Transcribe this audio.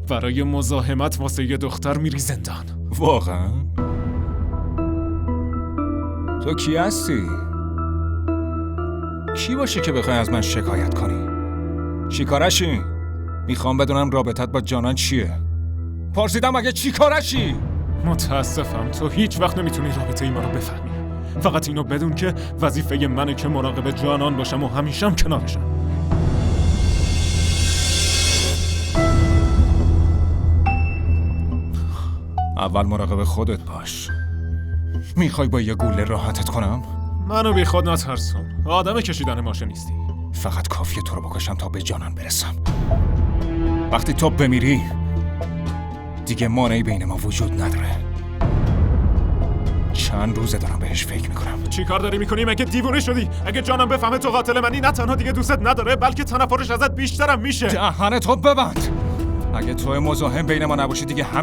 برای مزاحمت واسه یه دختر میری زندان. واقعا؟ تو کی هستی؟ کی باشی که بخوای از من شکایت کنی؟ چی کارشی؟ میخوام بدونم رابطت با جانان چیه؟ پرسیدم اگه چی کارشی؟ متاسفم تو هیچ وقت نمیتونی رابطه ای ما رو بفهمی. فقط اینو بدون که وظیفه منه که مراقب جانان باشم و همیشم کنارشم. اول مراقب خودت باش. میخوای با یه گوله راحتت کنم؟ منو بی خود نترسون. آدم کشیدن ماشه نیستی. فقط کافیه تو رو بکشم تا به جانان برسم. وقتی تو بمیری دیگه مانعی بین ما وجود نداره. چند روزه دارم بهش فکر میکنم. چی کار داری میکنی؟ مگه دیوونه شدی؟ اگه جانم بفهمه تو قاتل منی نه تنها دیگه دوستت نداره بلکه تنفرش ازت بیشترم میشه. دهنتو ببند. اگه تو مزاحم بین ما نباشی دیگه همه